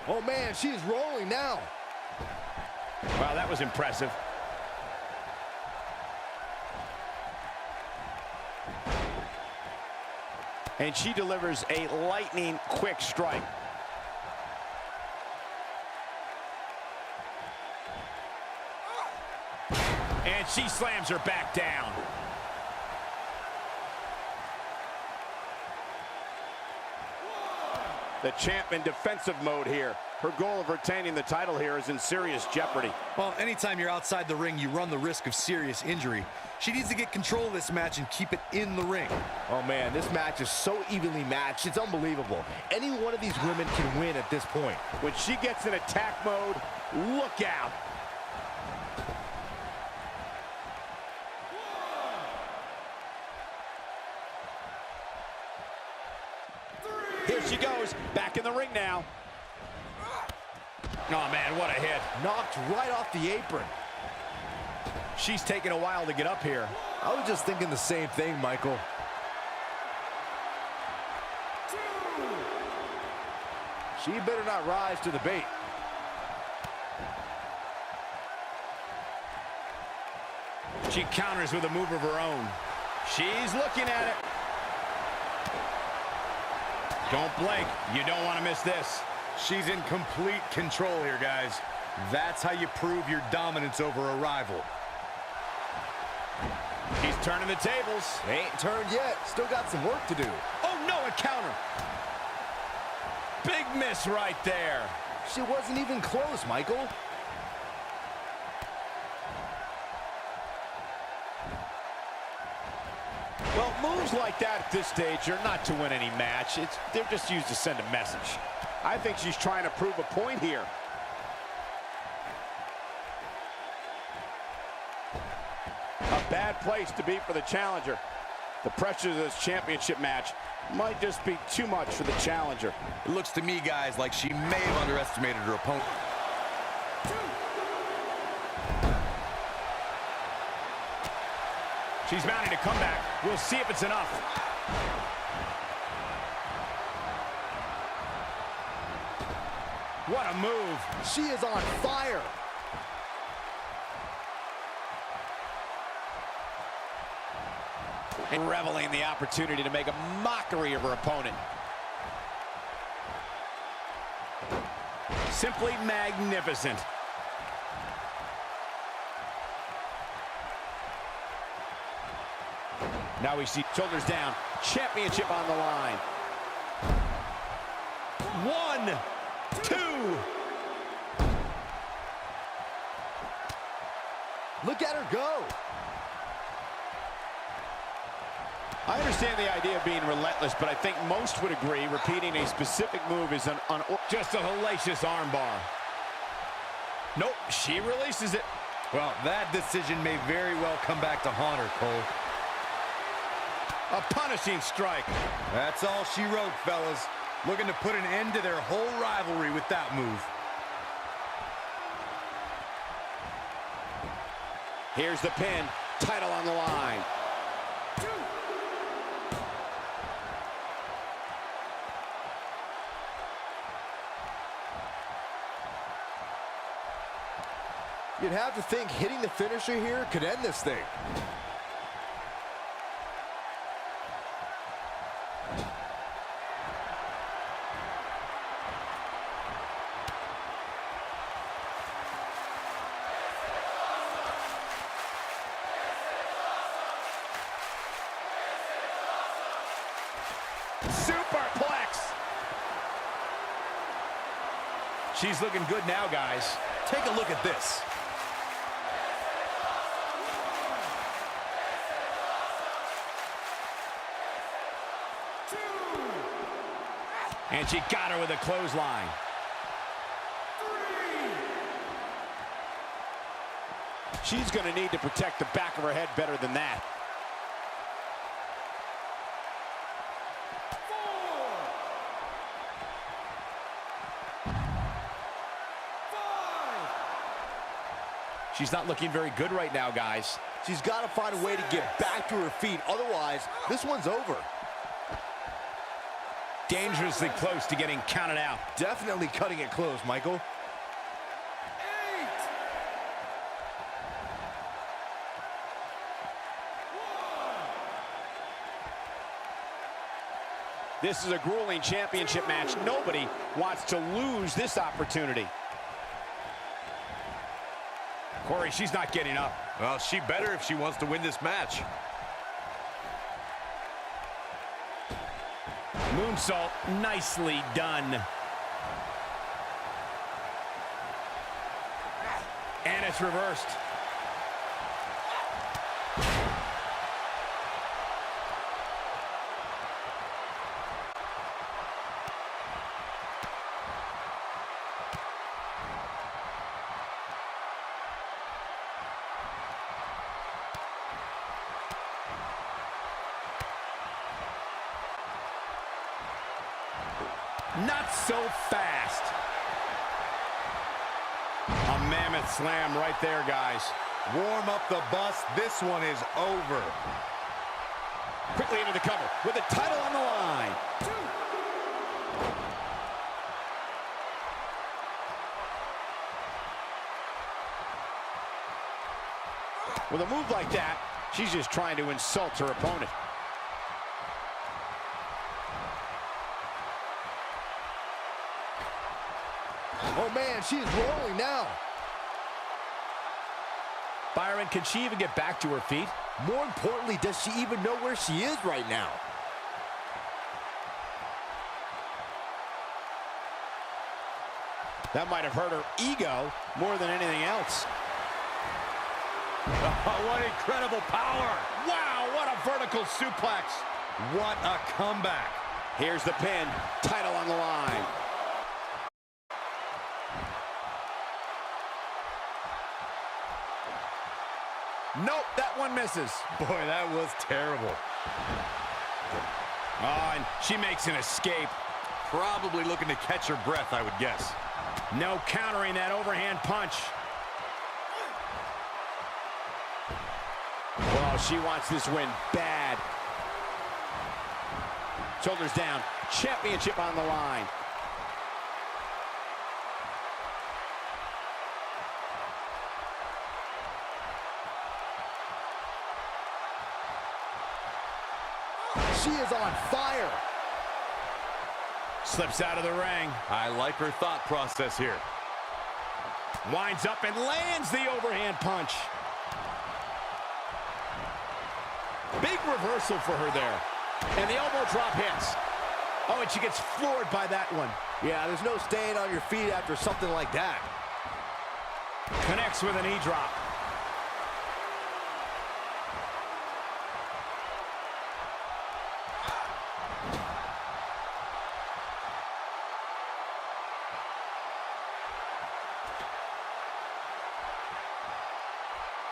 F: Oh, man, she's rolling now.
B: Wow, that was impressive.
A: And she delivers a lightning quick strike.
B: And she slams her back down.
A: The champ in defensive mode here. Her goal of retaining the title here is in serious jeopardy.
E: Well, anytime you're outside the ring, you run the risk of serious injury. She needs to get control of this match and keep it in the ring.
F: Oh, man, this match is so evenly matched. It's unbelievable. Any one of these women can win at this point.
A: When she gets in attack mode, look out. Here she goes, back in the ring now.
B: Oh, man, what a hit.
F: Knocked right off the apron.
B: She's taking a while to get up here.
F: I was just thinking the same thing, Michael. She better not rise to the bait.
B: She counters with a move of her own. She's looking at it. Don't blink. You don't want to miss this.
E: She's in complete control here, guys. That's how you prove your dominance over a rival.
B: She's turning the tables.
F: Ain't turned yet. Still got some work to do.
B: Oh, no, a counter. Big miss right there.
F: She wasn't even close, Michael.
A: Well, moves like that at this stage are not to win any match. They're just used to send a message. I think she's trying to prove a point here. A bad place to be for the challenger. The pressure of this championship match might just be too much for the challenger.
E: It looks to me, guys, like she may have underestimated her opponent.
B: She's mounting a comeback. We'll see if it's enough. What a move.
F: She is on fire.
A: And reveling in the opportunity to make a mockery of her opponent.
B: Simply magnificent.
A: Now we see shoulders down, championship on the line. 1, 2.
F: Look at her go.
A: I understand the idea of being relentless, but I think most would agree repeating a specific move is
B: just a hellacious armbar. Nope, she releases it.
E: Well, that decision may very well come back to haunt her, Cole.
B: A punishing strike.
E: That's all she wrote, fellas. Looking to put an end to their whole rivalry with that move.
A: Here's the pin, title on the line.
F: You'd have to think hitting the finisher here could end this thing.
A: Superplex.
B: She's looking good now, guys.
E: Take a look at this.
B: And she got her with a clothesline.
A: She's going to need to protect the back of her head better than that.
B: She's not looking very good right now, guys.
F: She's got to find a way to get back to her feet. Otherwise, this one's over.
B: Dangerously close to getting counted out.
F: Definitely cutting it close, Michael.
A: This is a grueling championship match. Nobody wants to lose this opportunity.
B: Corey, she's not getting up.
E: Well, she better if she wants to win this match.
B: Moonsault, nicely done. And it's reversed. Not so fast. A mammoth slam right there, guys.
E: Warm up the bus. This one is over.
A: Quickly into the cover with the title on the line. With a move like that, she's just trying to insult her opponent.
F: Oh, man, she is rolling now.
B: Byron, can she even get back to her feet?
F: More importantly, does she even know where she is right now?
A: That might have hurt her ego more than anything else.
E: Oh, what incredible power.
B: Wow, what a vertical suplex.
E: What a comeback.
A: Here's the pin, title on the line. Nope, that one misses.
E: Boy, that was terrible.
B: Oh, and she makes an escape.
E: Probably looking to catch her breath, I would guess.
B: No countering that overhand punch.
A: Well, she wants this win bad. Shoulders down, championship on the line.
F: She is on fire.
B: Slips out of the ring.
E: I like her thought process here.
B: Winds up and lands the overhand punch. Big reversal for her there.
A: And the elbow drop hits.
B: Oh, and she gets floored by that one.
F: Yeah, there's no staying on your feet after something like that.
B: Connects with a knee drop.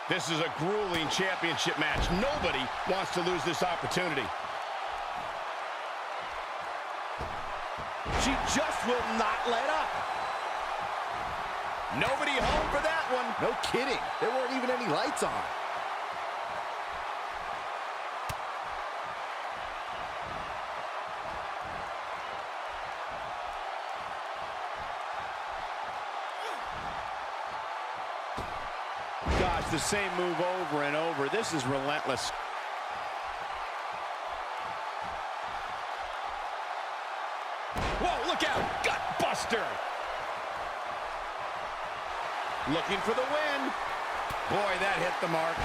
B: This is a grueling championship match. Nobody wants to lose this opportunity.
A: She just will not let up.
B: Nobody home for that one.
F: No kidding. There weren't even any lights on.
A: Gosh, the same move over and over. This is relentless.
B: Whoa, look out. Gut buster.
A: Looking for the win.
B: Boy, that hit the mark.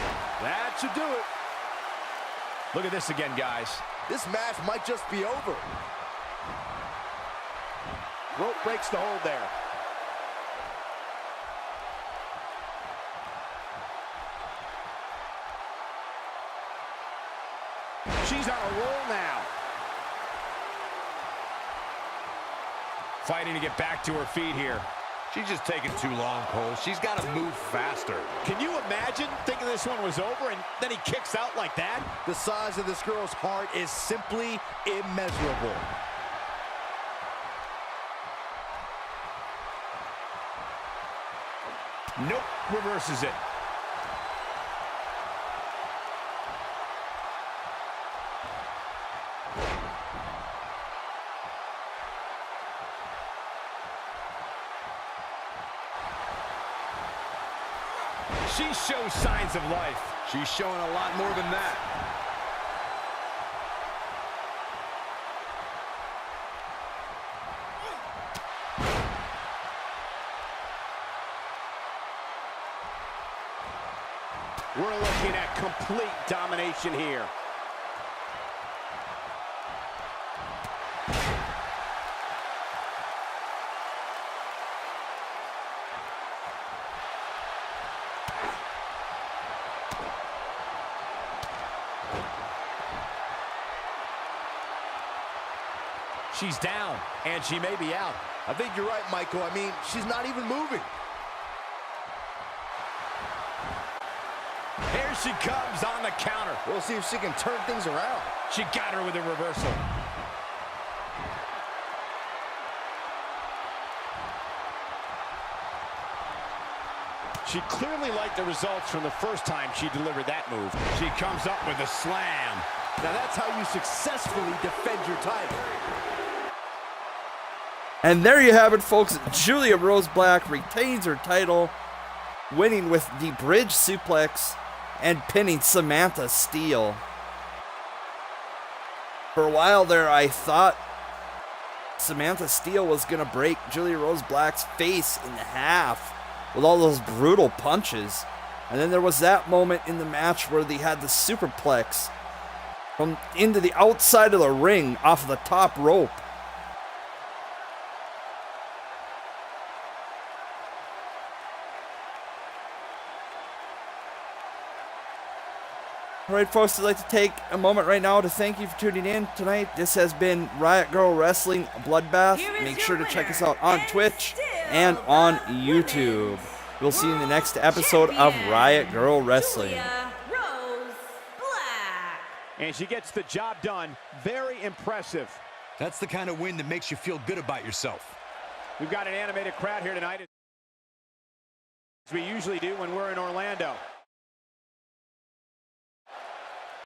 F: That should do it.
B: Look at this again, guys.
F: This match might just be over.
A: Rope breaks the hold there. She's on a roll now.
B: Fighting to get back to her feet here.
E: She's just taking too long, Cole. She's got to move faster.
A: Can you imagine thinking this one was over and then he kicks out like that?
F: The size of this girl's heart is simply immeasurable.
B: Nope, reverses it. She shows signs of life.
E: She's showing a lot more than that.
A: We're looking at complete domination here.
F: She's down, and she may be out. I think you're right, Michael. I mean, she's not even moving.
B: Here she comes on the counter.
F: We'll see if she can turn things around.
B: She got her with a reversal.
A: She clearly liked the results from the first time she delivered that move.
B: She comes up with a slam.
F: Now that's how you successfully defend your title.
C: And there you have it, folks. Julia Rose Black retains her title, winning with the bridge suplex and pinning Samantha Steele. For a while there, I thought Samantha Steele was going to break Julia Rose Black's face in half with all those brutal punches. And then there was that moment in the match where they had the superplex from into the outside of the ring off of the top rope. All right, folks, I'd like to take a moment right now to thank you for tuning in tonight. This has been Riot Girl Wrestling Bloodbath. Make sure to check us out on Twitch and on YouTube. We'll see you in the next episode of Riot Girl Wrestling.
D: Julia Rose Black.
A: And she gets the job done. Very impressive.
E: That's the kind of win that makes you feel good about yourself.
A: We've got an animated crowd here tonight, as we usually do when we're in Orlando.